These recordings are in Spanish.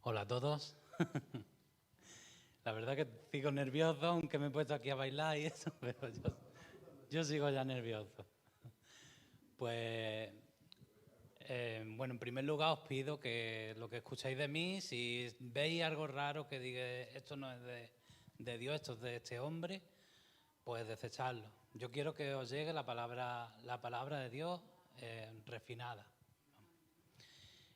Hola a todos. La verdad que sigo nervioso, aunque me he puesto aquí a bailar y eso, pero yo sigo ya nervioso. Pues, bueno, en primer lugar os pido que lo que escucháis de mí, si veis algo raro que diga esto no es de Dios, esto es de este hombre, pues desecharlo. Yo quiero que os llegue la palabra de Dios refinada.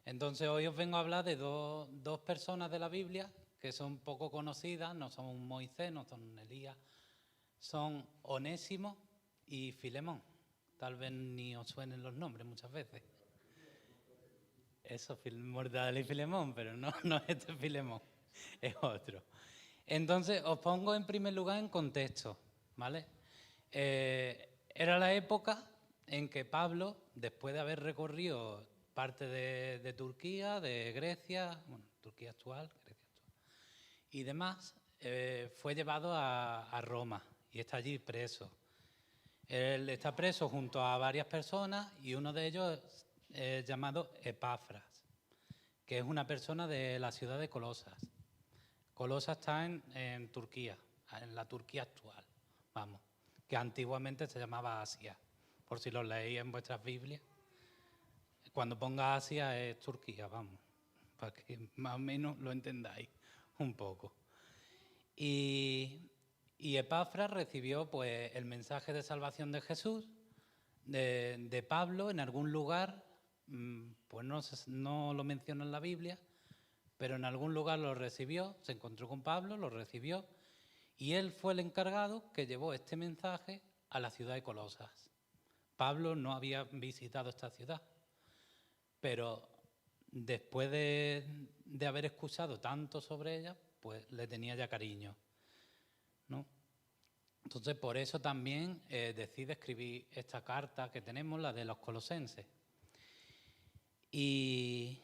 Entonces hoy os vengo a hablar de dos personas de la Biblia que son poco conocidas, no son Moisés, no son Elías, son Onésimo y Filemón. Tal vez ni os suenen los nombres muchas veces. Eso, Mortadelo y Filemón, pero no es este Filemón, es otro. Entonces os pongo en primer lugar en contexto, ¿vale? Era la época en que Pablo, después de haber recorrido parte de Turquía, de Grecia, bueno, Turquía actual, Grecia actual, y demás, fue llevado a Roma y está allí preso. Él está preso junto a varias personas y uno de ellos es llamado Epafras, que es una persona de la ciudad de Colosas. Colosas está en Turquía, en la Turquía actual, vamos, que antiguamente se llamaba Asia, por si lo leéis en vuestras Biblias. Cuando ponga Asia es Turquía, vamos, para que más o menos lo entendáis un poco. Y Epafras recibió pues el mensaje de salvación de Jesús, de Pablo, en algún lugar, pues no lo menciona en la Biblia, pero en algún lugar lo recibió, se encontró con Pablo, lo recibió, y él fue el encargado que llevó este mensaje a la ciudad de Colosas. Pablo no había visitado esta ciudad, pero después de haber escuchado tanto sobre ella, pues le tenía ya cariño, ¿no? Entonces, por eso también decide escribir esta carta que tenemos, la de los colosenses. Y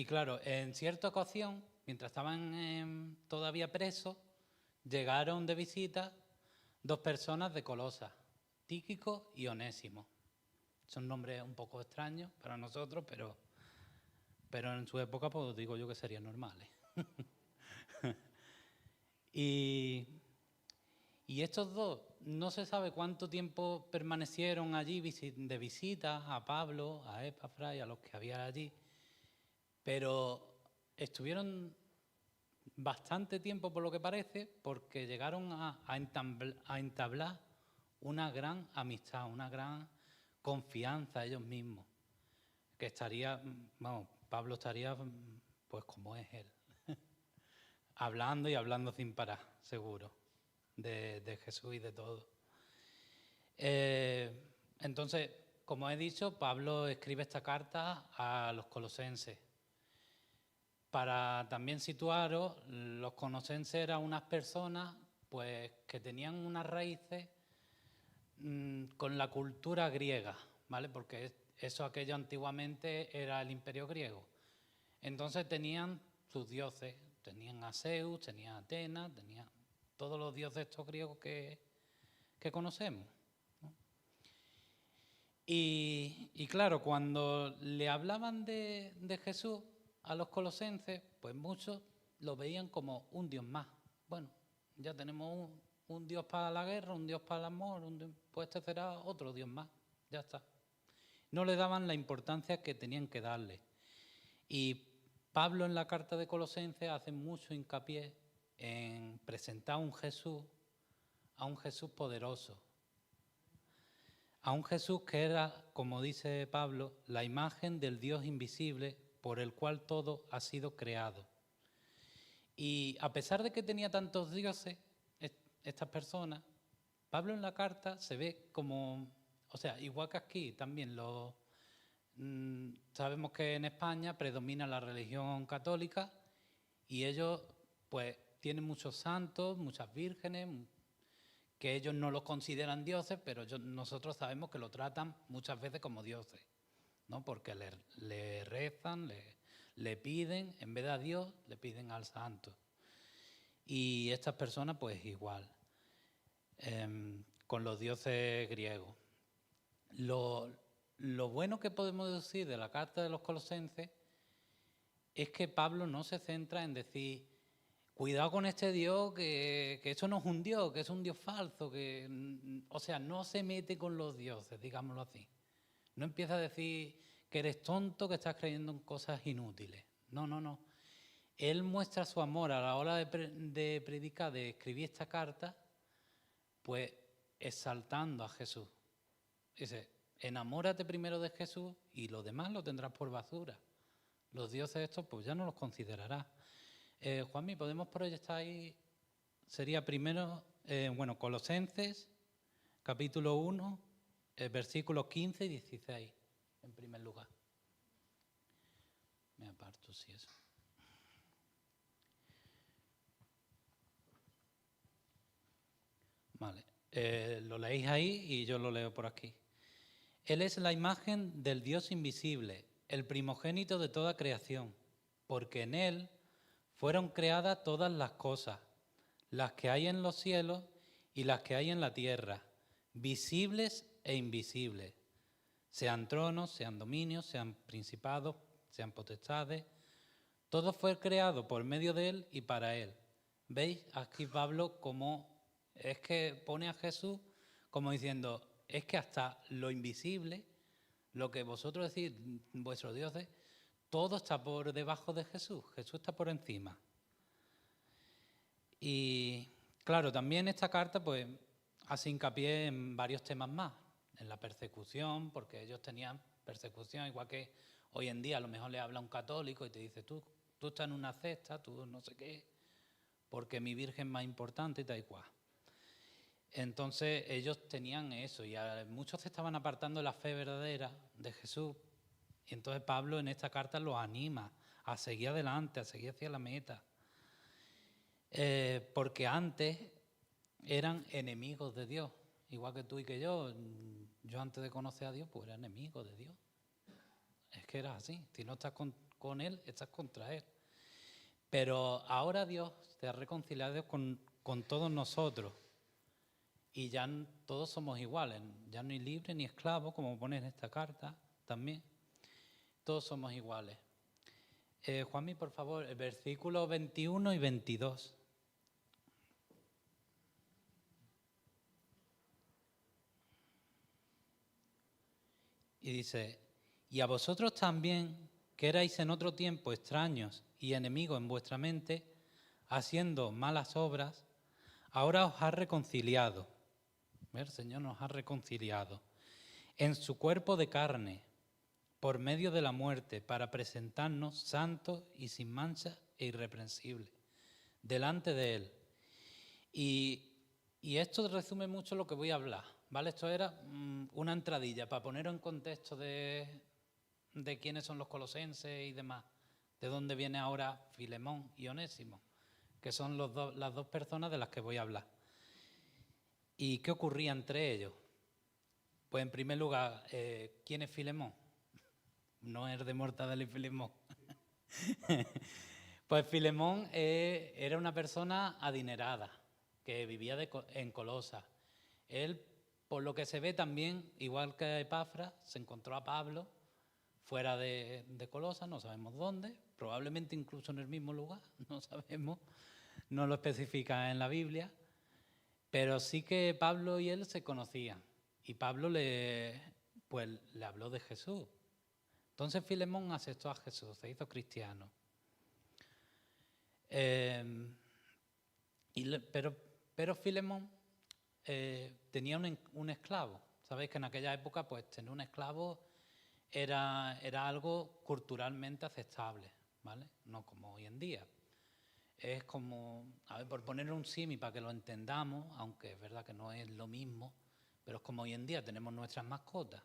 claro, en cierta ocasión, mientras estaban todavía presos, llegaron de visita dos personas de Colosas, Tíquico y Onésimo. Son nombres un poco extraños para nosotros, pero en su época pues digo yo que serían normales. y estos dos, no se sabe cuánto tiempo permanecieron allí de visita a Pablo, a Epafras y a los que había allí, pero estuvieron bastante tiempo por lo que parece, porque llegaron a entablar una gran amistad, una gran confianza ellos mismos, que estaría, vamos, Pablo estaría pues como es él, hablando y hablando sin parar, seguro, de Jesús y de todo. Entonces, como he dicho, Pablo escribe esta carta a los colosenses. Para también situaros, los colosenses eran unas personas pues, que tenían unas raíces con la cultura griega, ¿vale? Porque eso aquello antiguamente era el imperio griego. Entonces tenían sus dioses, tenían a Zeus, tenían a Atenas, tenían todos los dioses estos griegos que conocemos, ¿no? Y claro, cuando le hablaban de Jesús a los colosenses, pues muchos lo veían como un Dios más. Bueno, ya tenemos un Dios para la guerra, un Dios para el amor, pues este será otro Dios más, ya está. No le daban la importancia que tenían que darle. Y Pablo en la carta de Colosenses hace mucho hincapié en presentar a un Jesús poderoso, a un Jesús que era, como dice Pablo, la imagen del Dios invisible por el cual todo ha sido creado. Y a pesar de que tenía tantos dioses, estas personas, Pablo en la carta se ve como, o sea, igual que aquí también sabemos que en España predomina la religión católica y ellos pues tienen muchos santos, muchas vírgenes, que ellos no los consideran dioses, pero nosotros sabemos que lo tratan muchas veces como dioses, ¿no? Porque le rezan, le piden, en vez de a Dios, le piden al santo. Y estas personas pues igual, con los dioses griegos. Lo bueno que podemos decir de la carta de los colosenses es que Pablo no se centra en decir, cuidado con este Dios, que eso no es un Dios, que es un Dios falso, o sea, no se mete con los dioses, digámoslo así. No empieza a decir que eres tonto, que estás creyendo en cosas inútiles. No, no, no. Él muestra su amor a la hora de predicar, de escribir esta carta, pues exaltando a Jesús. Dice, enamórate primero de Jesús y lo demás lo tendrás por basura. Los dioses estos pues ya no los considerarás. Juanmi, ¿podemos proyectar ahí? Sería primero, Colosenses, capítulo 1, versículos 15 y 16, en primer lugar. Me aparto, si eso. Vale, lo leéis ahí y yo lo leo por aquí. Él es la imagen del Dios invisible, el primogénito de toda creación, porque en Él fueron creadas todas las cosas, las que hay en los cielos y las que hay en la tierra, visibles e invisibles, sean tronos, sean dominios, sean principados, sean potestades. Todo fue creado por medio de Él y para Él. ¿Veis? Aquí Pablo como es que pone a Jesús como diciendo, es que hasta lo invisible, lo que vosotros decís, vuestros dioses, todo está por debajo de Jesús. Jesús está por encima. Y claro, también esta carta pues hace hincapié en varios temas más. En la persecución, porque ellos tenían persecución, igual que hoy en día a lo mejor le habla un católico y te dice, tú estás en una secta, tú no sé qué, porque mi virgen es más importante y tal y cual. Entonces ellos tenían eso y muchos se estaban apartando de la fe verdadera de Jesús. Y entonces Pablo en esta carta los anima a seguir adelante, a seguir hacia la meta. Porque antes eran enemigos de Dios, igual que tú y que yo. Yo antes de conocer a Dios pues era enemigo de Dios. Es que era así, si no estás con Él, estás contra Él. Pero ahora Dios te ha reconciliado con todos nosotros. Y ya todos somos iguales, ya no hay libre ni esclavo, como pone en esta carta también. Todos somos iguales. Juanmi, por favor, el versículo 21 y 22. Y dice, y a vosotros también, que erais en otro tiempo extraños y enemigos en vuestra mente, haciendo malas obras, ahora os ha reconciliado. El Señor nos ha reconciliado en su cuerpo de carne, por medio de la muerte, para presentarnos santos y sin mancha e irreprensibles delante de Él. Y esto resume mucho lo que voy a hablar, ¿vale? Esto era una entradilla para poneros en contexto de quiénes son los colosenses y demás, de dónde viene ahora Filemón y Onésimo, que son las dos personas de las que voy a hablar. ¿Y qué ocurría entre ellos? Pues en primer lugar, ¿quién es Filemón? No es de Mortadelo y Filemón. Pues Filemón era una persona adinerada que vivía en Colosas. Él, por lo que se ve también, igual que Epafras, se encontró a Pablo fuera de Colosas, no sabemos dónde, probablemente incluso en el mismo lugar, no sabemos, no lo especifica en la Biblia, pero sí que Pablo y él se conocían y Pablo le habló de Jesús. Entonces Filemón aceptó a Jesús, se hizo cristiano. Pero Filemón tenía un esclavo. Sabéis que en aquella época pues tener un esclavo era algo culturalmente aceptable, ¿vale? No como hoy en día. Es como, a ver, por poner un símil para que lo entendamos, aunque es verdad que no es lo mismo, pero es como hoy en día tenemos nuestras mascotas.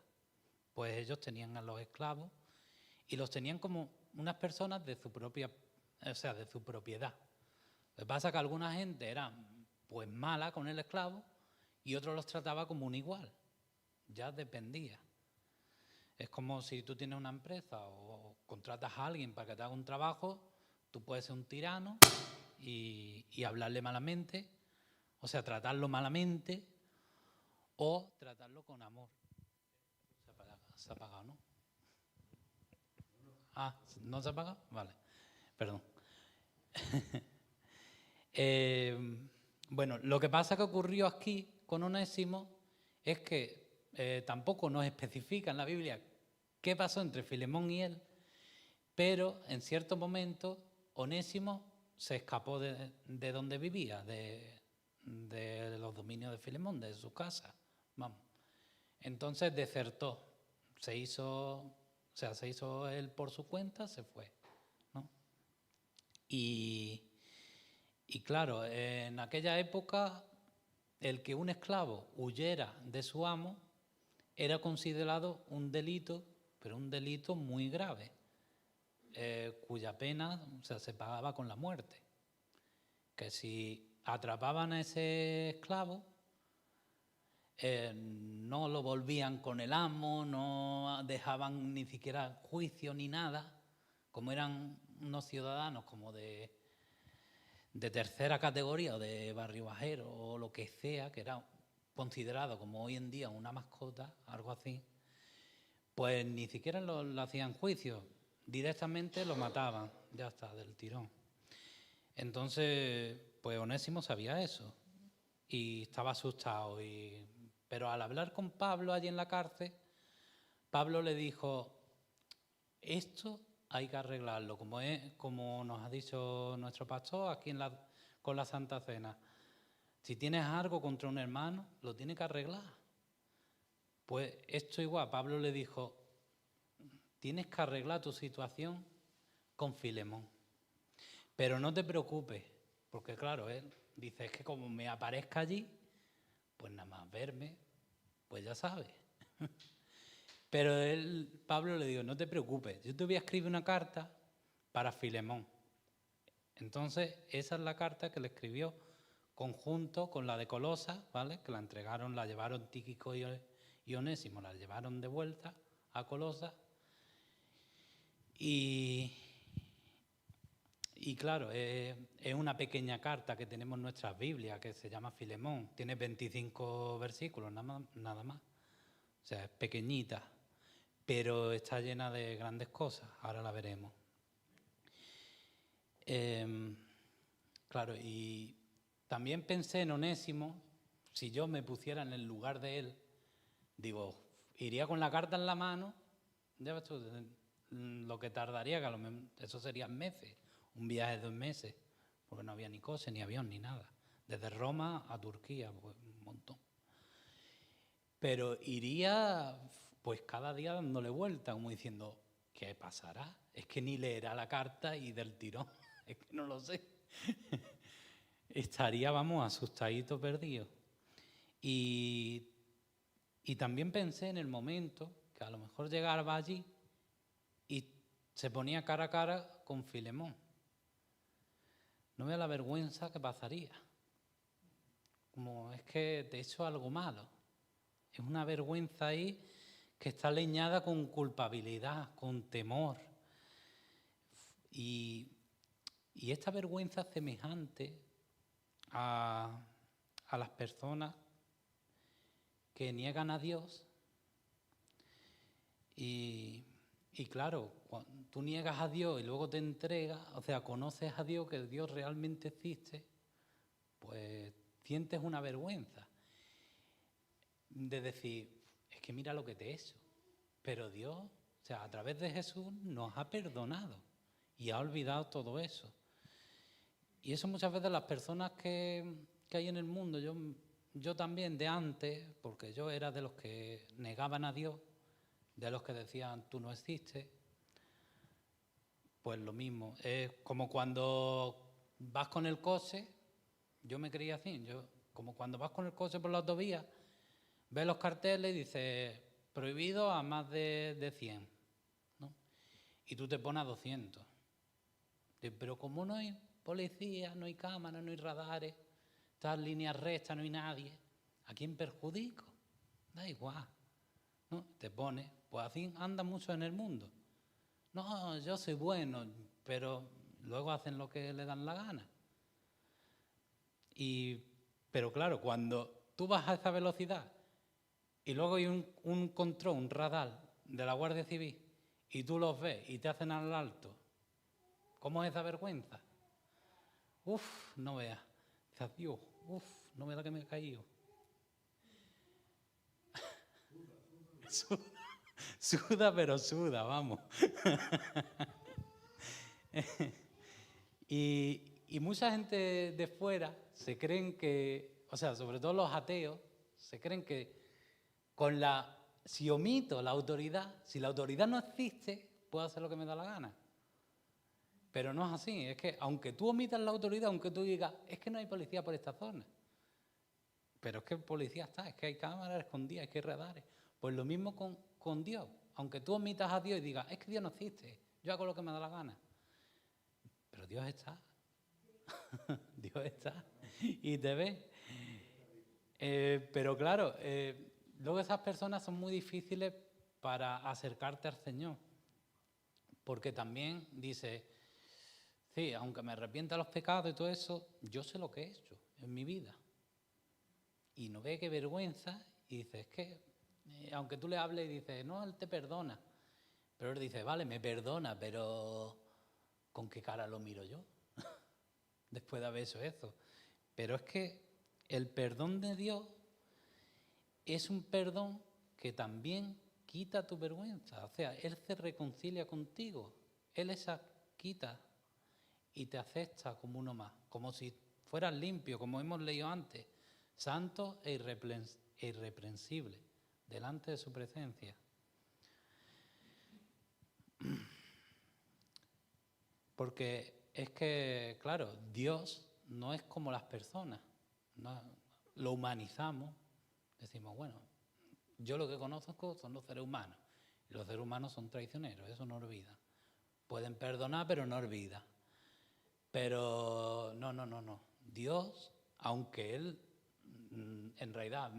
Pues ellos tenían a los esclavos y los tenían como unas personas de su propia, o sea, de su propiedad. Lo que pasa es que alguna gente era pues mala con el esclavo y otros los trataba como un igual. Ya dependía. Es como si tú tienes una empresa o contratas a alguien para que te haga un trabajo, tú puedes ser un tirano y hablarle malamente, o sea, tratarlo malamente o tratarlo con amor. Se ha apagado, ¿no? Ah, ¿no se ha apagado? Vale. Perdón. Bueno, lo que pasa que ocurrió aquí con Onésimo es que tampoco nos especifica en la Biblia qué pasó entre Filemón y él, pero en cierto momento Onésimo se escapó de donde vivía, de los dominios de Filemón, de su casa, vamos. Entonces desertó, se hizo él por su cuenta, se fue, ¿no? Y claro, en aquella época el que un esclavo huyera de su amo era considerado un delito, pero un delito muy grave, cuya pena, se pagaba con la muerte. Que si atrapaban a ese esclavo, no lo volvían con el amo, no dejaban ni siquiera juicio ni nada, como eran unos ciudadanos como de tercera categoría o de barrio bajero o lo que sea, que era considerado como hoy en día una mascota, algo así, pues ni siquiera lo hacían juicio, directamente lo mataban, ya está, del tirón. Entonces, pues Onésimo sabía eso y estaba asustado, pero al hablar con Pablo allí en la cárcel, Pablo le dijo, esto hay que arreglarlo, como nos ha dicho nuestro pastor aquí con la Santa Cena. Si tienes algo contra un hermano, lo tienes que arreglar. Pues esto igual, Pablo le dijo, tienes que arreglar tu situación con Filemón. Pero no te preocupes, porque claro, él dice, es que como me aparezca allí, pues nada más verme, pues ya sabes. Pero Pablo le dijo, no te preocupes, yo te voy a escribir una carta para Filemón. Entonces, esa es la carta que le escribió conjunto con la de Colosas, ¿vale? Que la entregaron, la llevaron Tíquico y Onésimo, la llevaron de vuelta a Colosas. Y claro, es una pequeña carta que tenemos en nuestras Biblias, que se llama Filemón. Tiene 25 versículos, nada más. O sea, es pequeñita, pero está llena de grandes cosas. Ahora la veremos. Claro, y también pensé en Onésimo, si yo me pusiera en el lugar de él, digo, iría con la carta en la mano, ya ves tú, lo que tardaría, que eso serían meses, un viaje de 2 meses, porque no había ni coche, ni avión, ni nada. Desde Roma a Turquía, pues un montón. Pero iría pues cada día dándole vuelta, como diciendo, ¿qué pasará? Es que ni leerá la carta y del tirón, es que no lo sé. Estaría, vamos, asustadito, perdido. Y también pensé en el momento que a lo mejor llegaba allí y se ponía cara a cara con Filemón. No vea la vergüenza que pasaría. Como es que te he hecho algo malo. Es una vergüenza ahí que está leñada con culpabilidad, con temor. Y esta vergüenza semejante a las personas que niegan a Dios. Y claro, cuando tú niegas a Dios y luego te entregas, o sea, conoces a Dios, que Dios realmente existe, pues sientes una vergüenza de decir, es que mira lo que te he hecho. Pero Dios, o sea, a través de Jesús nos ha perdonado y ha olvidado todo eso. Y eso muchas veces las personas que hay en el mundo, yo también de antes, porque yo era de los que negaban a Dios, de los que decían tú no existes, pues lo mismo. Es como cuando vas con el coche, yo me creía así, como cuando vas con el coche por la autovía, ves los carteles y dices prohibido a más de 100, ¿no? Y tú te pones a 200. Pero como no hay policía, no hay cámaras, no hay radares, estas líneas rectas, no hay nadie, ¿a quién perjudico? Da igual, ¿no? Te pones, pues así anda mucho en el mundo. No, yo soy bueno, pero luego hacen lo que le dan la gana. Pero claro, cuando tú vas a esa velocidad y luego hay un control, un radar de la Guardia Civil y tú los ves y te hacen al alto, ¿Cómo es esa vergüenza? Uf, no veas. Dices, Dios, uf, no veas la que me he caído. Suda, pero suda, vamos. Y mucha gente de fuera se creen que, o sea, sobre todo los ateos, se creen que si omito la autoridad, si la autoridad no existe, puedo hacer lo que me da la gana. Pero no es así, es que aunque tú omitas la autoridad, aunque tú digas, es que no hay policía por esta zona, pero es que el policía está, es que hay cámaras escondidas, es que hay radares. Pues lo mismo con Dios, aunque tú omitas a Dios y digas, es que Dios no existe, yo hago lo que me da la gana. Pero Dios está, Dios está y te ve. Pero claro, luego esas personas son muy difíciles para acercarte al Señor, porque también dice, sí, aunque me arrepienta de los pecados y todo eso, yo sé lo que he hecho en mi vida. Y no ve qué vergüenza y dice, es que, aunque tú le hables y dices, no, Él te perdona. Pero Él dice, vale, me perdona, pero ¿con qué cara lo miro yo? Después de haber hecho eso. Pero es que el perdón de Dios es un perdón que también quita tu vergüenza. O sea, Él se reconcilia contigo. Él esa quita y te acepta como uno más, como si fueras limpio, como hemos leído antes, santo e irreprensible, delante de su presencia. Porque es que, claro, Dios no es como las personas, no, lo humanizamos, decimos, bueno, yo lo que conozco son los seres humanos, y los seres humanos son traicioneros, eso no olvida. Pueden perdonar, pero no olvida. Pero no. Dios, aunque Él en realidad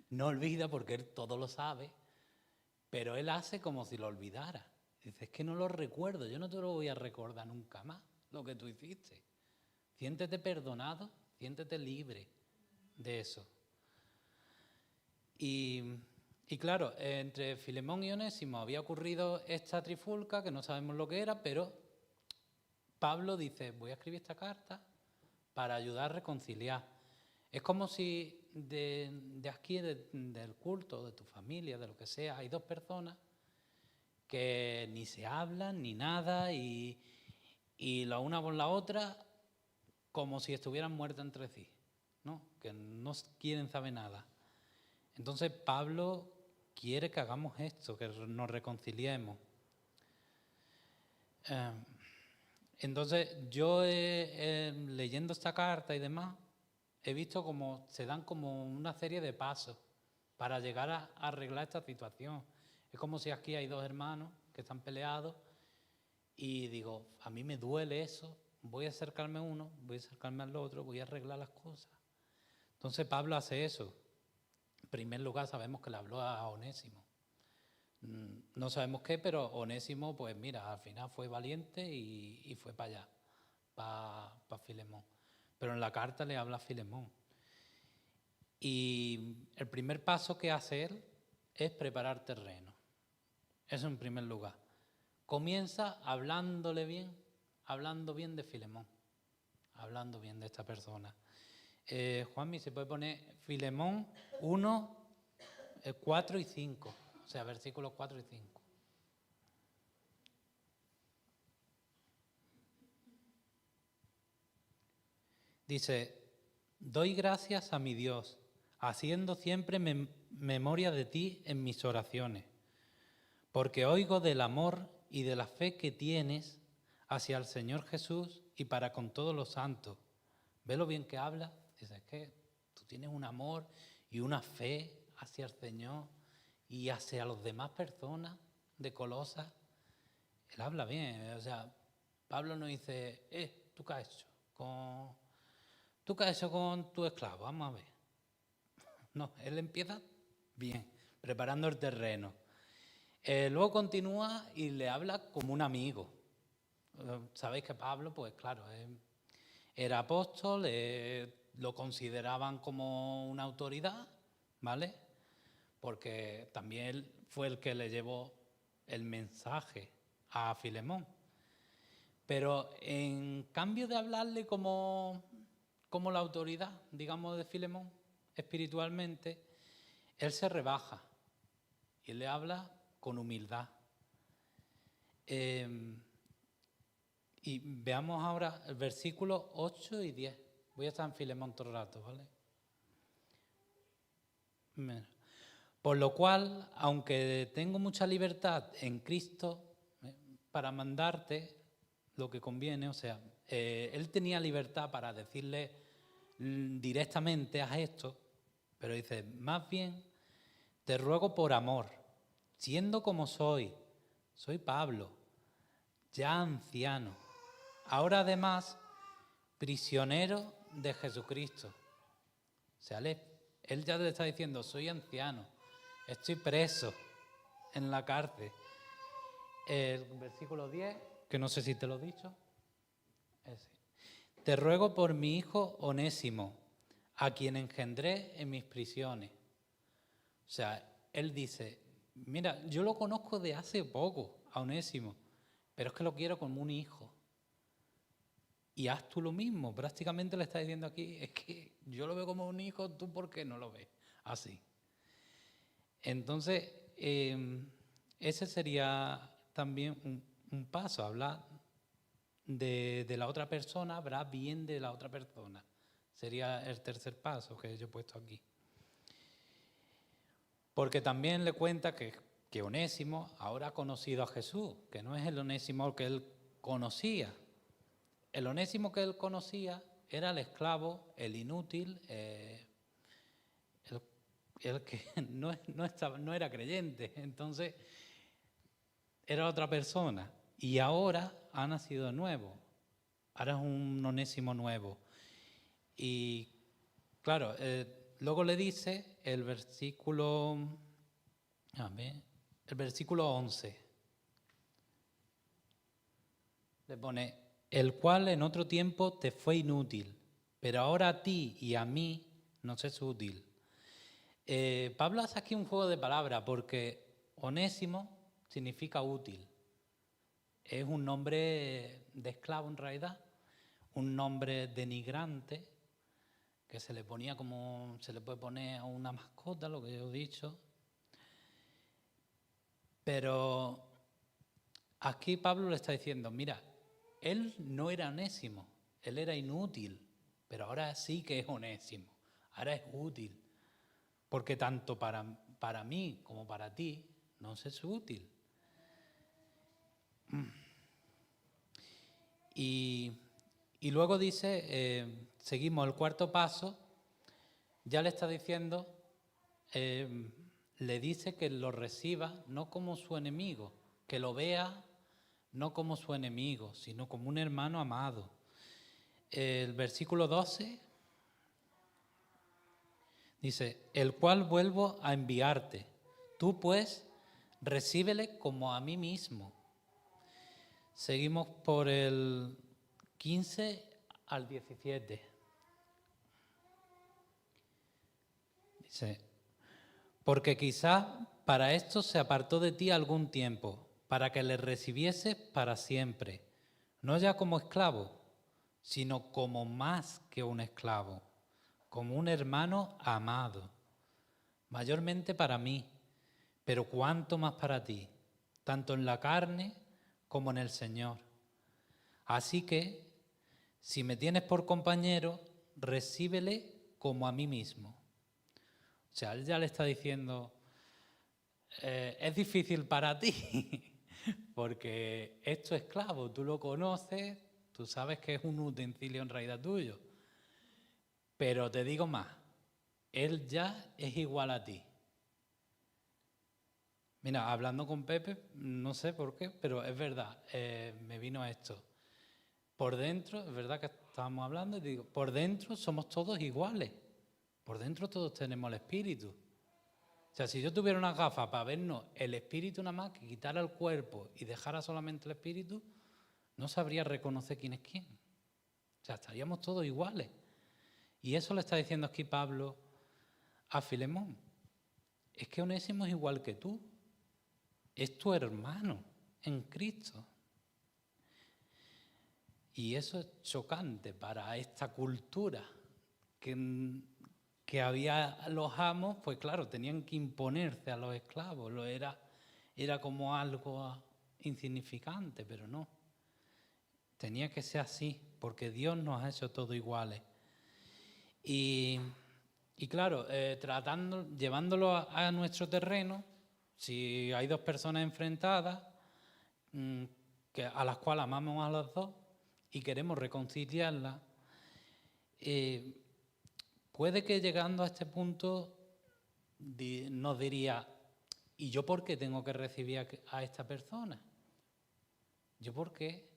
no olvida porque Él todo lo sabe, pero Él hace como si lo olvidara. Dice, es que no lo recuerdo, yo no te lo voy a recordar nunca más, lo que tú hiciste. Siéntete perdonado, siéntete libre de eso. Y claro, entre Filemón y Onésimo había ocurrido esta trifulca, que no sabemos lo que era, pero Pablo dice, voy a escribir esta carta para ayudar a reconciliar. Es como si de aquí, del culto, de tu familia, de lo que sea, hay dos personas que ni se hablan ni nada y la una con la otra como si estuvieran muertas entre sí, ¿no? Que no quieren saber nada. Entonces Pablo quiere que hagamos esto, que nos reconciliemos. Entonces yo leyendo esta carta y demás, he visto como se dan como una serie de pasos para llegar a arreglar esta situación. Es como si aquí hay dos hermanos que están peleados y digo, a mí me duele eso, voy a acercarme a uno, voy a acercarme al otro, voy a arreglar las cosas. Entonces Pablo hace eso. En primer lugar sabemos que le habló a Onésimo. No sabemos qué, pero Onésimo, pues mira, al final fue valiente y fue para allá, para Filemón. Pero en la carta le habla a Filemón. Y el primer paso que hace él es preparar terreno. Eso en primer lugar. Comienza hablando bien de Filemón, hablando bien de esta persona. Juanmi, ¿se puede poner Filemón 1, 4 y 5? O sea, versículos 4 y 5. Dice, doy gracias a mi Dios, haciendo siempre memoria de ti en mis oraciones, porque oigo del amor y de la fe que tienes hacia el Señor Jesús y para con todos los santos. ¿Ve lo bien que habla? Dice, es que tú tienes un amor y una fe hacia el Señor y hacia las demás personas de Colosas. Él habla bien, o sea, Pablo no dice, ¿tú qué has hecho con tu esclavo? Vamos a ver. No, él empieza bien, preparando el terreno. Luego continúa y le habla como un amigo. Sabéis que Pablo, pues claro, era apóstol, lo consideraban como una autoridad, ¿vale? Porque también él fue el que le llevó el mensaje a Filemón. Pero en cambio de hablarle como la autoridad, digamos, de Filemón, espiritualmente, él se rebaja y él le habla con humildad. Y veamos ahora el versículo 8 y 10. Voy a estar en Filemón todo el rato, ¿vale? Por lo cual, aunque tengo mucha libertad en Cristo para mandarte lo que conviene, o sea, él tenía libertad para decirle directamente haz esto, pero dice, más bien te ruego por amor, siendo como soy Pablo, ya anciano, ahora además prisionero de Jesucristo. O sea, él ya le está diciendo, soy anciano, estoy preso en la cárcel. El versículo 10, que no sé si te lo he dicho. Te ruego por mi hijo Onésimo, a quien engendré en mis prisiones. O sea, él dice, mira, yo lo conozco de hace poco, a Onésimo, pero es que lo quiero como un hijo. Y haz tú lo mismo. Prácticamente le está diciendo aquí, es que yo lo veo como un hijo, ¿tú por qué no lo ves así? Entonces, ese sería también un paso, hablar de la otra persona, hablar bien de la otra persona. Sería el tercer paso que yo he puesto aquí. Porque también le cuenta que Onésimo ahora ha conocido a Jesús, que no es el Onésimo que él conocía. El Onésimo que él conocía era el esclavo, el inútil, el que no era creyente. Entonces, era otra persona. Y ahora ha nacido de nuevo. Ahora es un Onésimo nuevo. Y claro, luego le dice el versículo 11. Le pone, el cual en otro tiempo te fue inútil, pero ahora a ti y a mí nos es útil. Pablo hace aquí un juego de palabras porque Onésimo significa útil. Es un nombre de esclavo en realidad, un nombre denigrante que se le ponía como se le puede poner a una mascota, lo que yo he dicho. Pero aquí Pablo le está diciendo, mira, él no era Onésimo, él era inútil, pero ahora sí que es Onésimo, ahora es útil. Porque tanto para mí como para ti nos es útil. Y luego dice, seguimos el cuarto paso, ya le está diciendo, le dice que lo reciba no como su enemigo, que lo vea no como su enemigo, sino como un hermano amado. El versículo 12 dice, el cual vuelvo a enviarte, tú pues recíbele como a mí mismo. Seguimos por el 15 al 17. Dice, porque quizá para esto se apartó de ti algún tiempo, para que le recibieses para siempre, no ya como esclavo, sino como más que un esclavo, como un hermano amado, mayormente para mí, pero cuánto más para ti, tanto en la carne como en el Señor. Así que, si me tienes por compañero, recíbele como a mí mismo. O sea, él ya le está diciendo, es difícil para ti, porque es tu esclavo, tú lo conoces, tú sabes que es un utensilio en realidad tuyo. Pero te digo más, él ya es igual a ti. Mira, hablando con Pepe, no sé por qué, pero es verdad, me vino esto. Por dentro, es verdad que estábamos hablando, y digo, por dentro somos todos iguales. Por dentro todos tenemos el espíritu. O sea, si yo tuviera una gafa para vernos el espíritu nada más, que quitara el cuerpo y dejara solamente el espíritu, no sabría reconocer quién es quién. O sea, estaríamos todos iguales. Y eso le está diciendo aquí Pablo a Filemón. Es que Onésimo es igual que tú. Es tu hermano en Cristo. Y eso es chocante para esta cultura que había los amos, pues claro, tenían que imponerse a los esclavos. Era como algo insignificante, pero no. Tenía que ser así, porque Dios nos ha hecho todos iguales. Y claro, llevándolo a nuestro terreno, si hay dos personas enfrentadas, a las cuales amamos a las dos y queremos reconciliarlas, puede que llegando a este punto nos diría, ¿y yo por qué tengo que recibir a esta persona? ¿Yo por qué?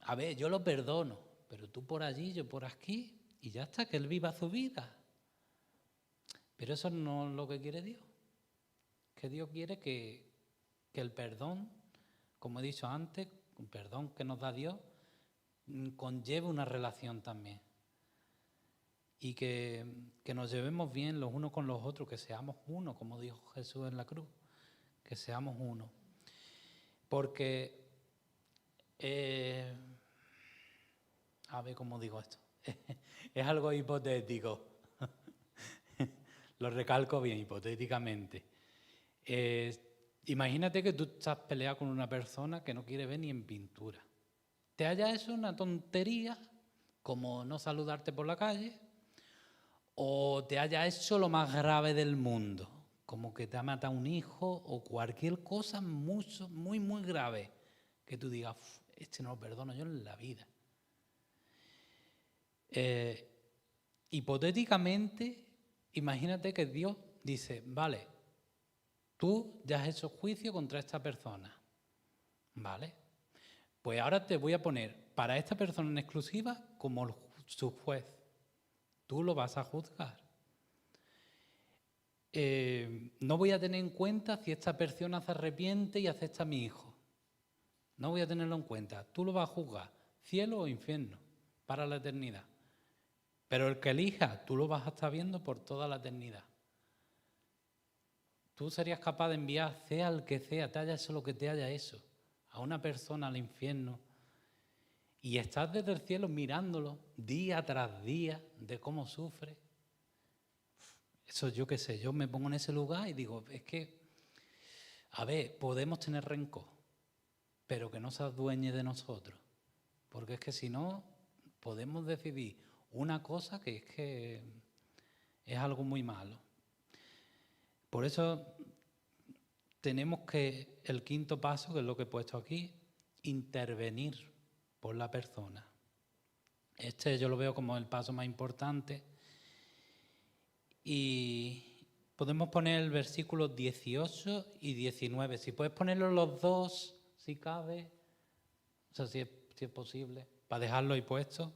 A ver, yo lo perdono, pero tú por allí, yo por aquí, y ya está, que él viva su vida. Pero eso no es lo que quiere Dios. Que Dios quiere que el perdón, como he dicho antes, el perdón que nos da Dios, conlleve una relación también. Y que nos llevemos bien los unos con los otros, que seamos uno, como dijo Jesús en la cruz, que seamos uno. Porque, a ver cómo digo esto, es algo hipotético, lo recalco bien, hipotéticamente. Imagínate que tú estás peleado con una persona que no quiere ver ni en pintura. Te haya hecho una tontería, como no saludarte por la calle, o te haya hecho lo más grave del mundo, como que te ha matado un hijo o cualquier cosa muy, muy grave, que tú digas, este no lo perdono yo en la vida. Hipotéticamente, imagínate que Dios dice, vale, tú ya has hecho juicio contra esta persona, ¿vale? Pues ahora te voy a poner para esta persona en exclusiva como su juez. Tú lo vas a juzgar. No voy a tener en cuenta si esta persona se arrepiente y acepta a mi hijo. No voy a tenerlo en cuenta. Tú lo vas a juzgar, cielo o infierno, para la eternidad. Pero el que elija, tú lo vas a estar viendo por toda la eternidad. Tú serías capaz de enviar, sea el que sea, te haya hecho lo que te haya hecho, a una persona al infierno, y estás desde el cielo mirándolo día tras día de cómo sufre. Eso yo qué sé, yo me pongo en ese lugar y digo, es que, a ver, podemos tener rencor, pero que no se adueñe de nosotros. Porque es que si no, podemos decidir una cosa que es algo muy malo. Por eso tenemos que, el quinto paso, que es lo que he puesto aquí, intervenir por la persona. Este yo lo veo como el paso más importante. Y podemos poner el versículo 18 y 19. Si puedes ponerlo los dos, si cabe, o sea, si es posible, para dejarlo ahí puesto.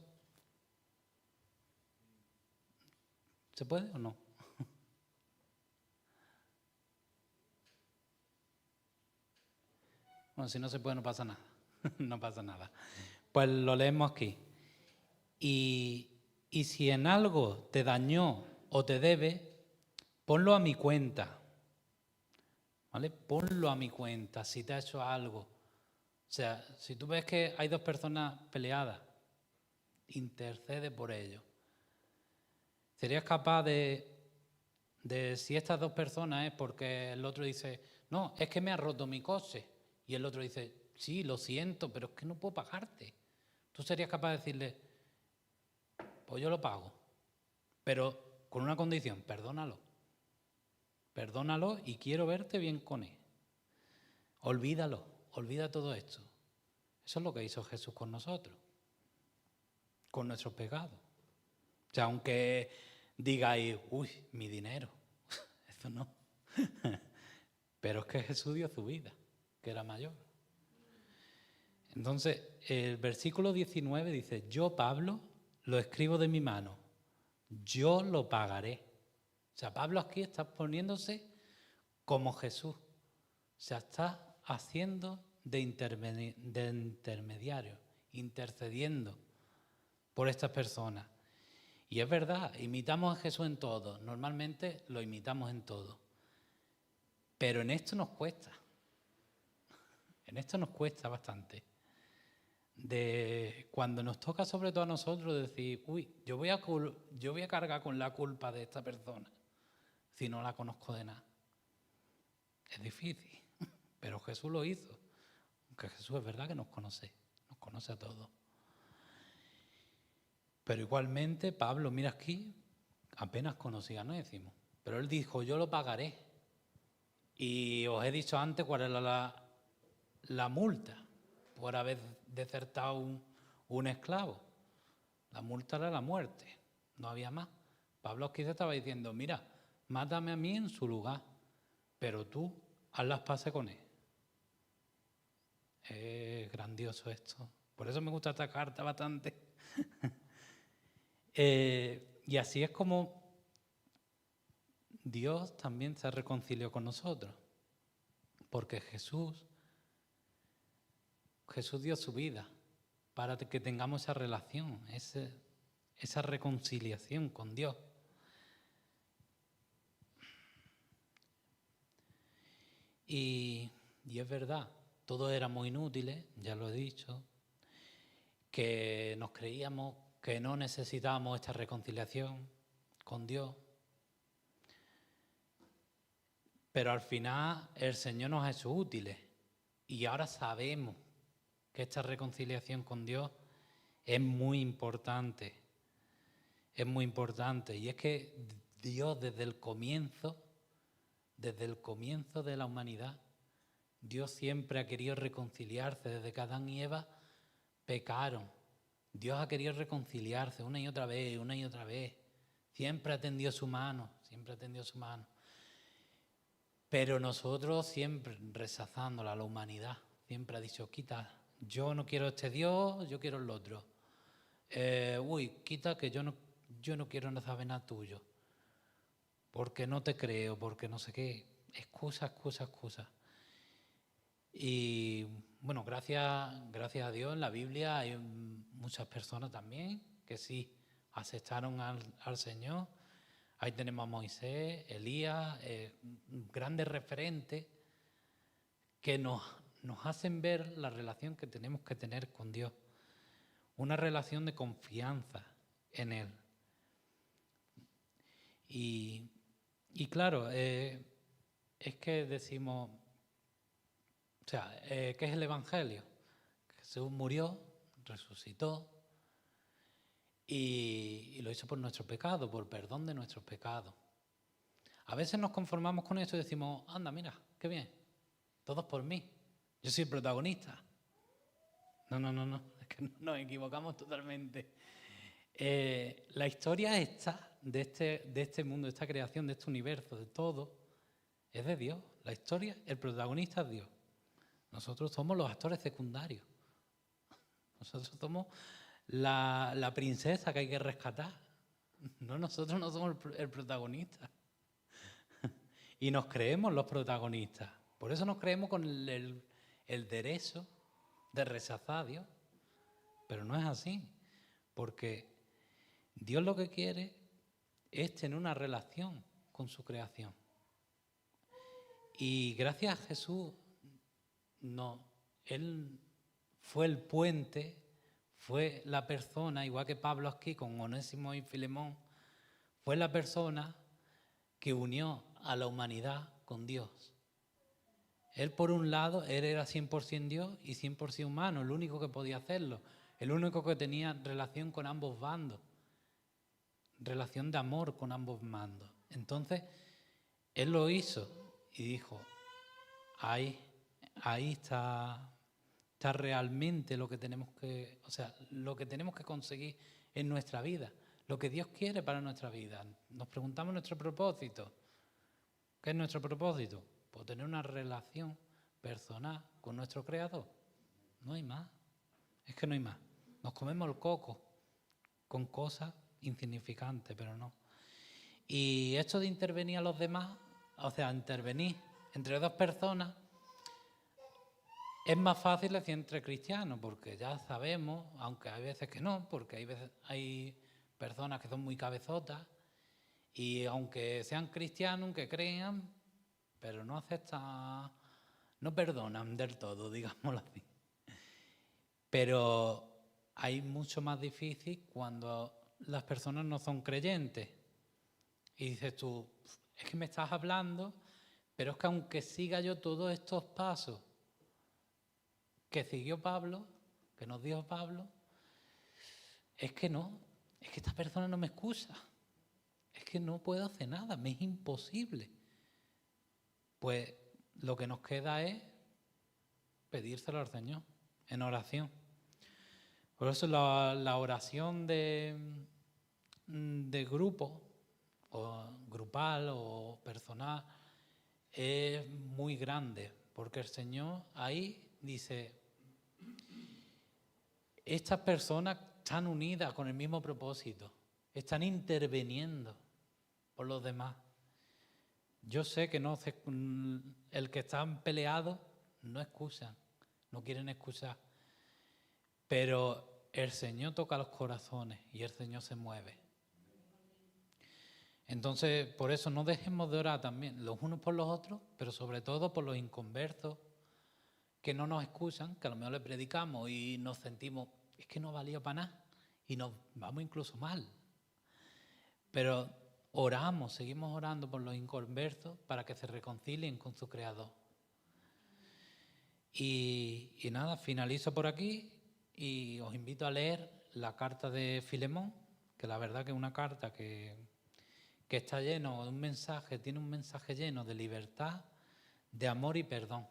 ¿Se puede o no? Bueno, si no se puede, no pasa nada. No pasa nada. Pues lo leemos aquí. Y si en algo te dañó o te debe, ponlo a mi cuenta. ¿Vale? Ponlo a mi cuenta si te ha hecho algo. O sea, si tú ves que hay dos personas peleadas, intercede por ello. ¿Serías capaz de si estas dos personas es porque el otro dice, no, es que me ha roto mi coche, y el otro dice, sí, lo siento, pero es que no puedo pagarte? Tú serías capaz de decirle, pues yo lo pago, pero con una condición, perdónalo. Perdónalo y quiero verte bien con él. Olvídalo, olvida todo esto. Eso es lo que hizo Jesús con nosotros, con nuestros pecados. O sea, aunque digáis, uy, mi dinero, eso no. Pero es que Jesús dio su vida, que era mayor. Entonces, el versículo 19 dice, yo, Pablo, lo escribo de mi mano, yo lo pagaré. O sea, Pablo aquí está poniéndose como Jesús. O sea, está haciendo de intermediario, intercediendo por estas personas. Y es verdad, imitamos a Jesús en todo, normalmente lo imitamos en todo. Pero en esto nos cuesta bastante. de cuando nos toca sobre todo a nosotros decir, uy, yo voy a cargar con la culpa de esta persona si no la conozco de nada. Es difícil, pero Jesús lo hizo. Aunque Jesús es verdad que nos conoce a todos. Pero igualmente, Pablo, mira aquí, apenas conocía, no decimos. Pero él dijo, yo lo pagaré. Y os he dicho antes cuál era la multa por haber desertado un esclavo. La multa era la muerte, no había más. Pablo aquí se estaba diciendo, mira, mátame a mí en su lugar, pero tú haz las paces con él. Es grandioso esto. Por eso me gusta esta carta bastante. Y así es como Dios también se reconcilió con nosotros. Porque Jesús dio su vida para que tengamos esa relación, esa reconciliación con Dios. Y es verdad, todos éramos inútiles, ya lo he dicho, que nos creíamos que no necesitábamos esta reconciliación con Dios. Pero al final el Señor nos ha hecho útiles y ahora sabemos que esta reconciliación con Dios es muy importante. Es muy importante. Y es que Dios desde el comienzo de la humanidad, Dios siempre ha querido reconciliarse. Desde que Adán y Eva pecaron, Dios ha querido reconciliarse una y otra vez, una y otra vez. Siempre ha tendido su mano, Pero nosotros siempre rechazándola, la humanidad, siempre ha dicho, quita, yo no quiero este Dios, yo quiero el otro. Quita que yo no quiero saber nada tuyo. Porque no te creo, porque no sé qué. Excusa. Y bueno, gracias a Dios en la Biblia hay muchas personas también que sí aceptaron al Señor. Ahí tenemos a Moisés, Elías, grandes referentes que nos hacen ver la relación que tenemos que tener con Dios. Una relación de confianza en Él. Y claro, es que decimos, ¿qué es el Evangelio? Jesús murió, resucitó y lo hizo por nuestro pecado, por perdón de nuestros pecados. A veces nos conformamos con esto y decimos, anda, mira, qué bien, todos por mí, yo soy el protagonista. No, es que nos equivocamos totalmente. La historia esta, de este mundo, de esta creación, de este universo, de todo, es de Dios. La historia, el protagonista es Dios. Nosotros somos los actores secundarios. Nosotros somos la princesa que hay que rescatar. Nosotros no somos el protagonista. Y nos creemos los protagonistas. Por eso nos creemos con el derecho de rechazar a Dios. Pero no es así. Porque Dios lo que quiere es tener una relación con su creación. Y gracias a Jesús, Él fue el puente, fue la persona, igual que Pablo aquí con Onésimo y Filemón, fue la persona que unió a la humanidad con Dios. Él, por un lado, él era 100% Dios y 100% humano, el único que podía hacerlo, el único que tenía relación con ambos bandos, relación de amor con ambos bandos. Entonces, él lo hizo y dijo, ahí está realmente lo que tenemos que conseguir en nuestra vida, lo que Dios quiere para nuestra vida. Nos preguntamos nuestro propósito. ¿Qué es nuestro propósito? Pues tener una relación personal con nuestro Creador. No hay más. Es que no hay más. Nos comemos el coco con cosas insignificantes, pero no. Y esto de intervenir a los demás, intervenir entre dos personas, es más fácil decir entre cristianos, porque ya sabemos, aunque hay veces que no, porque hay personas que son muy cabezotas y aunque sean cristianos, aunque crean, pero no aceptan, no perdonan del todo, digámoslo así. Pero hay mucho más difícil cuando las personas no son creyentes. Y dices tú, es que me estás hablando, pero es que aunque siga yo todos estos pasos que siguió Pablo, que nos dijo Pablo, es que esta persona no me excusa. Es que no puedo hacer nada, me es imposible. Pues lo que nos queda es pedírselo al Señor en oración. Por eso la oración de grupo, o grupal o personal, es muy grande, porque el Señor ahí dice, estas personas están unidas con el mismo propósito, están interviniendo por los demás. Yo sé que el que están peleados no excusan, no quieren excusar, pero el Señor toca los corazones y el Señor se mueve. Entonces, por eso no dejemos de orar también los unos por los otros, pero sobre todo por los inconversos que no nos excusan, que a lo mejor le predicamos y nos sentimos, es que no valía para nada y nos vamos incluso mal. Pero oramos, seguimos orando por los inconversos para que se reconcilien con su Creador. Y nada, finalizo por aquí y os invito a leer la carta de Filemón, que la verdad que es una carta que está lleno de un mensaje, tiene un mensaje lleno de libertad, de amor y perdón.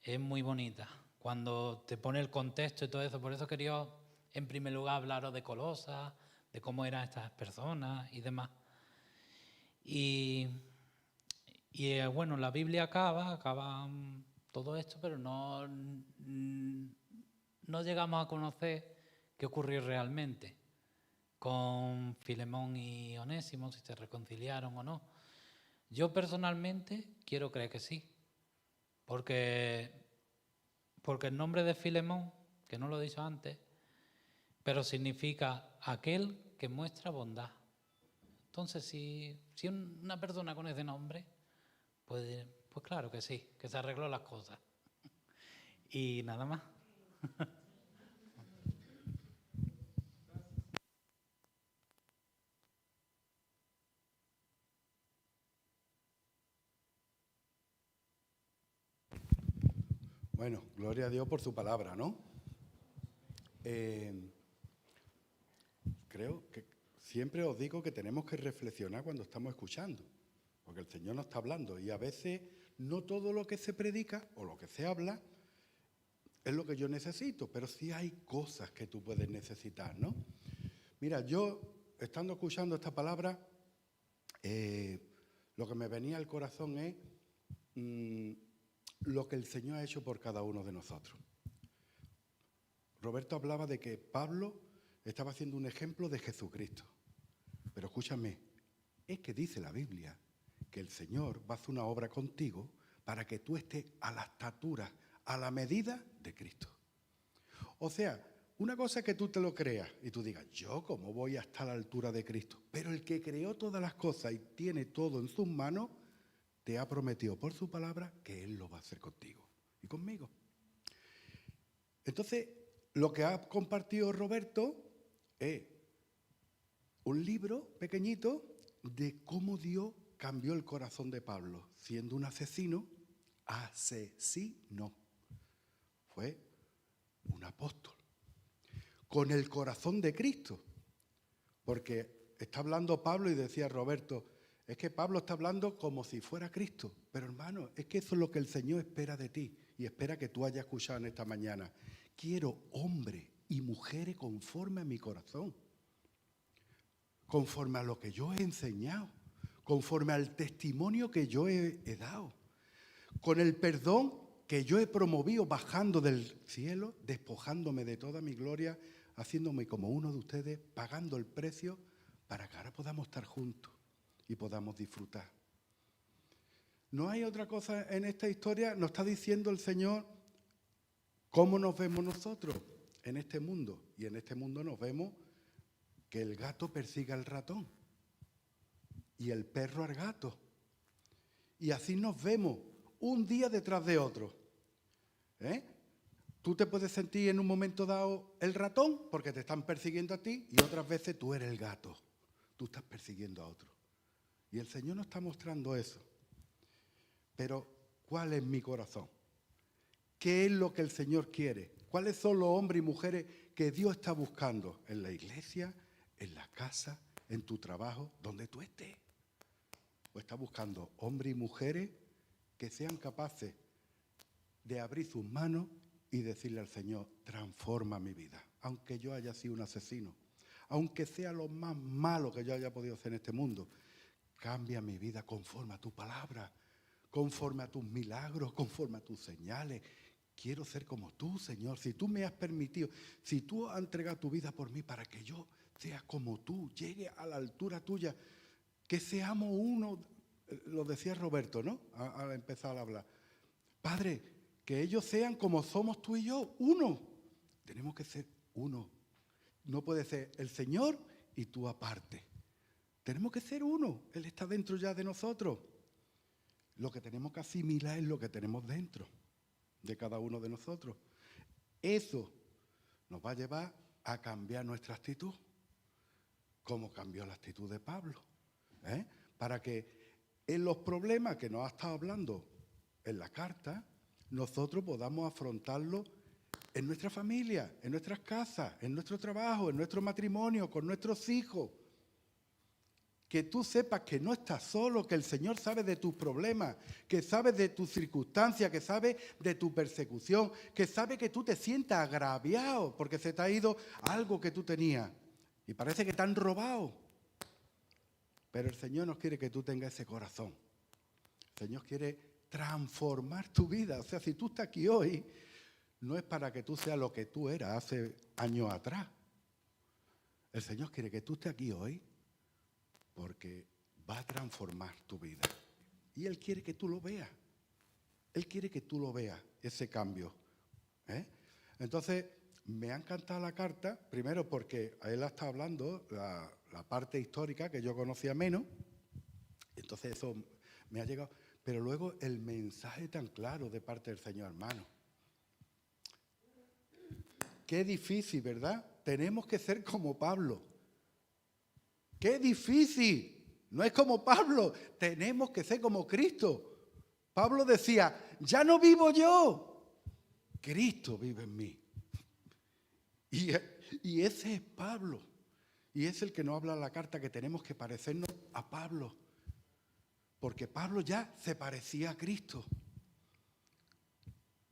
Es muy bonita cuando te pone el contexto y todo eso. Por eso quería en primer lugar hablaros de Colosas, de cómo eran estas personas y demás. Y bueno, la Biblia acaba todo esto, pero no llegamos a conocer qué ocurrió realmente con Filemón y Onésimo, si se reconciliaron o no. Yo personalmente quiero creer que sí, porque el nombre de Filemón, que no lo he dicho antes, pero significa aquel que muestra bondad. Entonces, si una persona con ese nombre, pues claro que sí, que se arregló las cosas. Y nada más. Bueno, gloria a Dios por su palabra, ¿no? Creo que siempre os digo que tenemos que reflexionar cuando estamos escuchando, porque el Señor nos está hablando y a veces no todo lo que se predica o lo que se habla es lo que yo necesito, pero sí hay cosas que tú puedes necesitar, ¿no? Mira, yo, estando escuchando esta palabra, lo que me venía al corazón es lo que el Señor ha hecho por cada uno de nosotros. Roberto hablaba de que Pablo estaba haciendo un ejemplo de Jesucristo. Pero escúchame, es que dice la Biblia que el Señor va a hacer una obra contigo para que tú estés a la estatura, a la medida de Cristo. O sea, una cosa es que tú te lo creas y tú digas, ¿yo cómo voy a estar a la altura de Cristo? Pero el que creó todas las cosas y tiene todo en sus manos, te ha prometido por su palabra que Él lo va a hacer contigo y conmigo. Entonces, lo que ha compartido Roberto es un libro pequeñito de cómo Dios cambió el corazón de Pablo, siendo un asesino. Fue un apóstol, con el corazón de Cristo. Porque está hablando Pablo y decía Roberto, es que Pablo está hablando como si fuera Cristo. Pero hermano, es que eso es lo que el Señor espera de ti y espera que tú hayas escuchado en esta mañana. Quiero hombres y mujeres conforme a mi corazón, conforme a lo que yo he enseñado, conforme al testimonio que yo he dado, con el perdón que yo he promovido bajando del cielo, despojándome de toda mi gloria, haciéndome como uno de ustedes, pagando el precio para que ahora podamos estar juntos y podamos disfrutar. No hay otra cosa en esta historia, nos está diciendo el Señor cómo nos vemos nosotros en este mundo. Y en este mundo nos vemos que el gato persigue al ratón y el perro al gato. Y así nos vemos un día detrás de otro. Tú te puedes sentir en un momento dado el ratón porque te están persiguiendo a ti y otras veces tú eres el gato. Tú estás persiguiendo a otro. Y el Señor nos está mostrando eso. Pero, ¿cuál es mi corazón? ¿Qué es lo que el Señor quiere? ¿Cuáles son los hombres y mujeres que Dios está buscando en la iglesia, en la casa, en tu trabajo, donde tú estés? O está buscando hombres y mujeres que sean capaces de abrir sus manos y decirle al Señor, transforma mi vida, aunque yo haya sido un asesino, aunque sea lo más malo que yo haya podido hacer en este mundo, cambia mi vida conforme a tu palabra, conforme a tus milagros, conforme a tus señales. Quiero ser como tú, Señor. Si tú me has permitido, si tú has entregado tu vida por mí para que yo sea como tú, llegue a la altura tuya, que seamos uno, lo decía Roberto, ¿no? Al empezar a hablar. Padre, que ellos sean como somos tú y yo, uno. Tenemos que ser uno. No puede ser el Señor y tú aparte. Tenemos que ser uno. Él está dentro ya de nosotros. Lo que tenemos que asimilar es lo que tenemos dentro de cada uno de nosotros. Eso nos va a llevar a cambiar nuestra actitud, como cambió la actitud de Pablo. Para que en los problemas que nos ha estado hablando en la carta, nosotros podamos afrontarlos en nuestra familia, en nuestras casas, en nuestro trabajo, en nuestro matrimonio, con nuestros hijos. Que tú sepas que no estás solo, que el Señor sabe de tus problemas, que sabe de tus circunstancias, que sabe de tu persecución, que sabe que tú te sientas agraviado porque se te ha ido algo que tú tenías y parece que te han robado. Pero el Señor no quiere que tú tengas ese corazón. El Señor quiere transformar tu vida. O sea, si tú estás aquí hoy, no es para que tú seas lo que tú eras hace años atrás. El Señor quiere que tú estés aquí hoy porque va a transformar tu vida. Y Él quiere que tú lo veas. Él quiere que tú lo veas, ese cambio. Entonces, me ha encantado la carta, primero porque a él está hablando la parte histórica que yo conocía menos, entonces eso me ha llegado. Pero luego el mensaje tan claro de parte del Señor, hermano. Qué difícil, ¿verdad? Tenemos que ser como Pablo. ¡Qué difícil! No es como Pablo, tenemos que ser como Cristo. Pablo decía, ya no vivo yo, Cristo vive en mí. Y ese es Pablo. Y es el que nos habla en la carta que tenemos que parecernos a Pablo. Porque Pablo ya se parecía a Cristo.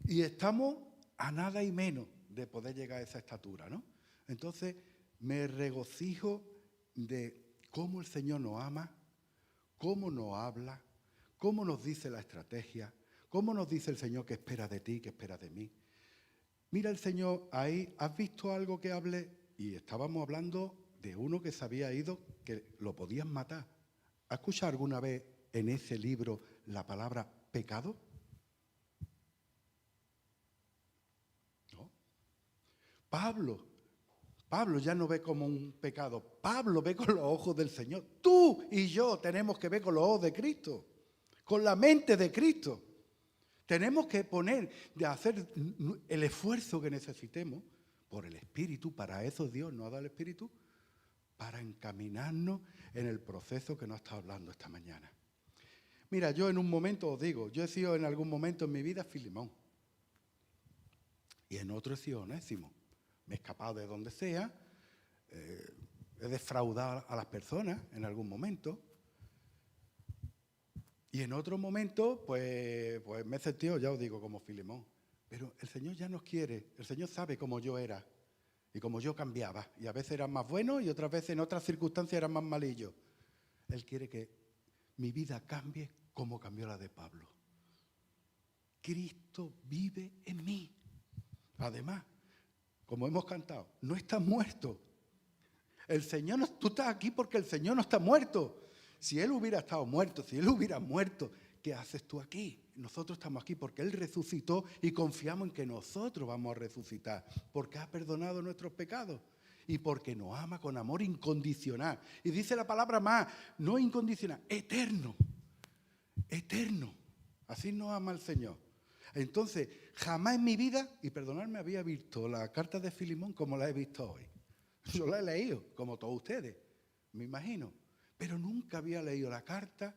Y estamos a nada y menos de poder llegar a esa estatura, ¿no? Entonces, me regocijo de cómo el Señor nos ama, cómo nos habla, cómo nos dice la estrategia, cómo nos dice el Señor que espera de ti, que espera de mí. Mira el Señor ahí, ¿has visto algo que hable? Y estábamos hablando de uno que se había ido, que lo podían matar. ¿Has escuchado alguna vez en ese libro la palabra pecado? ¿No? Pablo ya no ve como un pecado. Pablo ve con los ojos del Señor. Tú y yo tenemos que ver con los ojos de Cristo, con la mente de Cristo. Tenemos que de hacer el esfuerzo que necesitemos por el Espíritu. Para eso Dios nos ha dado el Espíritu, para encaminarnos en el proceso que nos está hablando esta mañana. Mira, yo en un momento os digo, yo he sido en algún momento en mi vida Filemón. Y en otro he sido Onésimo. Me he escapado de donde sea, he defraudado a las personas en algún momento. Y en otro momento, pues me he sentido, ya os digo, como Filemón. Pero el Señor ya nos quiere, el Señor sabe cómo yo era y cómo yo cambiaba. Y a veces era más bueno y otras veces en otras circunstancias era más malillo. Él quiere que mi vida cambie como cambió la de Pablo. Cristo vive en mí. Además, como hemos cantado, no estás muerto. El Señor tú estás aquí porque el Señor no está muerto. Si Él hubiera estado muerto, si Él hubiera muerto, ¿qué haces tú aquí? Nosotros estamos aquí porque Él resucitó y confiamos en que nosotros vamos a resucitar, porque ha perdonado nuestros pecados y porque nos ama con amor incondicional. Y dice la palabra más, no incondicional, eterno, eterno. Así nos ama el Señor. Entonces, jamás en mi vida, y perdonadme, había visto la carta de Filemón como la he visto hoy. Yo la he leído, como todos ustedes, me imagino. Pero nunca había leído la carta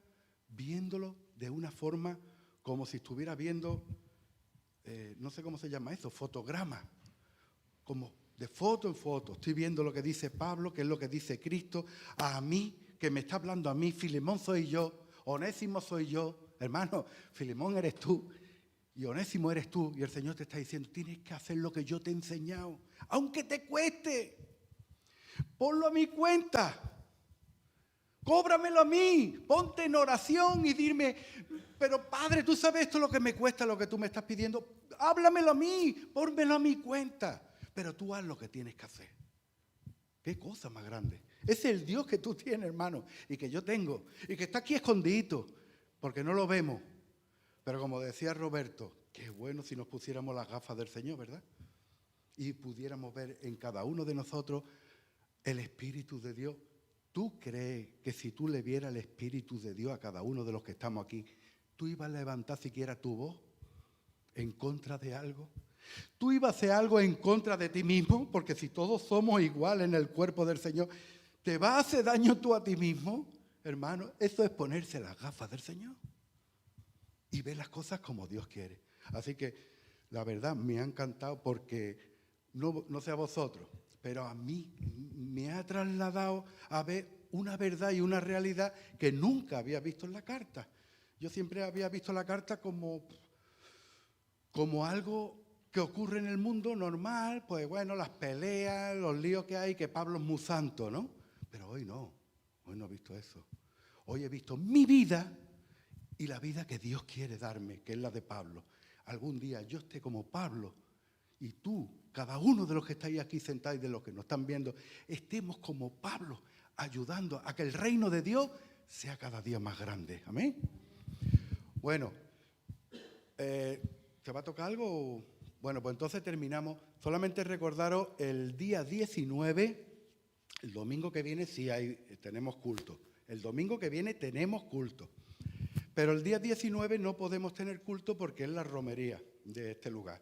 viéndolo de una forma como si estuviera viendo, no sé cómo se llama eso, fotograma. Como de foto en foto. Estoy viendo lo que dice Pablo, que es lo que dice Cristo, a mí, que me está hablando a mí. Filemón soy yo, Onésimo soy yo. Hermano, Filemón eres tú y Onésimo eres tú. Y el Señor te está diciendo, tienes que hacer lo que yo te he enseñado, aunque te cueste. Ponlo a mi cuenta. Cóbramelo a mí. Ponte en oración y dime, pero Padre, tú sabes esto lo que me cuesta, lo que tú me estás pidiendo. Háblamelo a mí, pónmelo a mi cuenta. Pero tú haz lo que tienes que hacer. Qué cosa más grande. Ese es el Dios que tú tienes, hermano, y que yo tengo, y que está aquí escondidito, porque no lo vemos. Pero como decía Roberto, qué bueno si nos pusiéramos las gafas del Señor, ¿verdad? Y pudiéramos ver en cada uno de nosotros el Espíritu de Dios. ¿Tú crees que si tú le vieras el Espíritu de Dios a cada uno de los que estamos aquí, tú ibas a levantar siquiera tu voz en contra de algo? ¿Tú ibas a hacer algo en contra de ti mismo? Porque si todos somos iguales en el cuerpo del Señor, ¿te va a hacer daño tú a ti mismo? Hermano, eso es ponerse las gafas del Señor y ver las cosas como Dios quiere. Así que la verdad me ha encantado porque no sé a vosotros, pero a mí me ha trasladado a ver una verdad y una realidad que nunca había visto en la carta. Yo siempre había visto la carta como algo que ocurre en el mundo normal, pues bueno, las peleas, los líos que hay, que Pablo es muy santo, ¿no? Pero hoy no he visto eso. Hoy he visto mi vida y la vida que Dios quiere darme, que es la de Pablo. Algún día yo esté como Pablo y tú, cada uno de los que estáis aquí sentados y de los que nos están viendo, estemos como Pablo, ayudando a que el reino de Dios sea cada día más grande. ¿Amén? Bueno, ¿se va a tocar algo? Bueno, pues entonces terminamos. Solamente recordaros el día 19, el domingo que viene sí tenemos culto. El domingo que viene tenemos culto. Pero el día 19 no podemos tener culto porque es la romería de este lugar.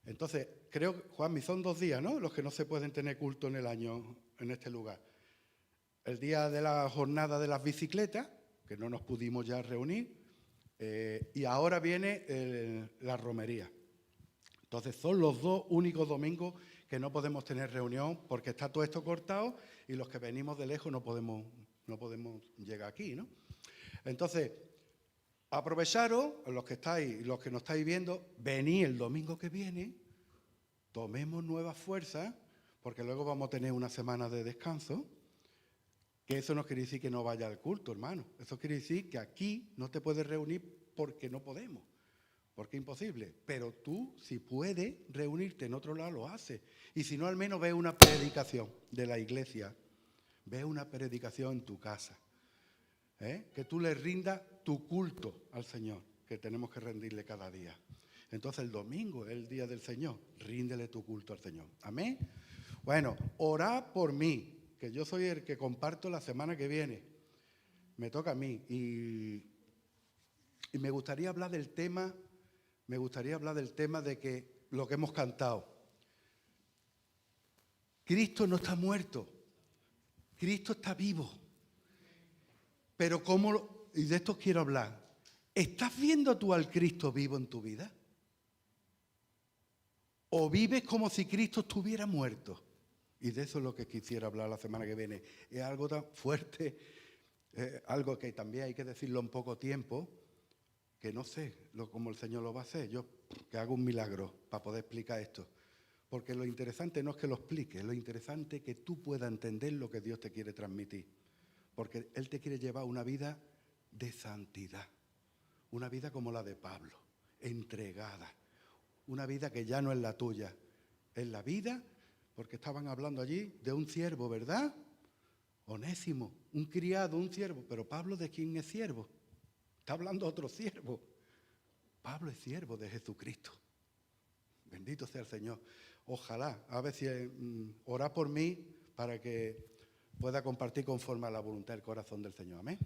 Entonces, creo, Juanmi, son 2 días, ¿no?, los que no se pueden tener culto en el año en este lugar. El día de la jornada de las bicicletas, que no nos pudimos ya reunir, y ahora viene la romería. Entonces son los 2 únicos domingos que no podemos tener reunión porque está todo esto cortado y los que venimos de lejos no podemos llegar aquí, ¿no? Entonces, aprovecharos, los que estáis, los que nos estáis viendo, venid el domingo que viene, tomemos nuevas fuerzas, porque luego vamos a tener una semana de descanso, que eso no quiere decir que no vaya al culto, hermano. Eso quiere decir que aquí no te puedes reunir porque no podemos. Porque es imposible, pero tú, si puedes reunirte en otro lado, lo haces. Y si no, al menos ve una predicación de la iglesia, ve una predicación en tu casa. Que tú le rindas tu culto al Señor, que tenemos que rendirle cada día. Entonces el domingo es el día del Señor, ríndele tu culto al Señor. Amén. Bueno, orad por mí, que yo soy el que comparto la semana que viene. Me toca a mí. Y me gustaría hablar del tema. De que lo que hemos cantado. Cristo no está muerto, Cristo está vivo. Pero ¿cómo? Y de esto quiero hablar. ¿Estás viendo tú al Cristo vivo en tu vida? ¿O vives como si Cristo estuviera muerto? Y de eso es lo que quisiera hablar la semana que viene. Es algo tan fuerte, algo que también hay que decirlo en poco tiempo, que no sé cómo el Señor lo va a hacer. Yo que hago un milagro para poder explicar esto. Porque lo interesante no es que lo explique, lo interesante es que tú puedas entender lo que Dios te quiere transmitir. Porque Él te quiere llevar una vida de santidad, una vida como la de Pablo, entregada, una vida que ya no es la tuya, es la vida, porque estaban hablando allí de un siervo, ¿verdad? Onésimo, un criado, un siervo, pero Pablo, ¿de quién es siervo? Está hablando otro siervo. Pablo es siervo de Jesucristo. Bendito sea el Señor. Ojalá, a ver si orad por mí para que pueda compartir conforme a la voluntad del corazón del Señor. Amén.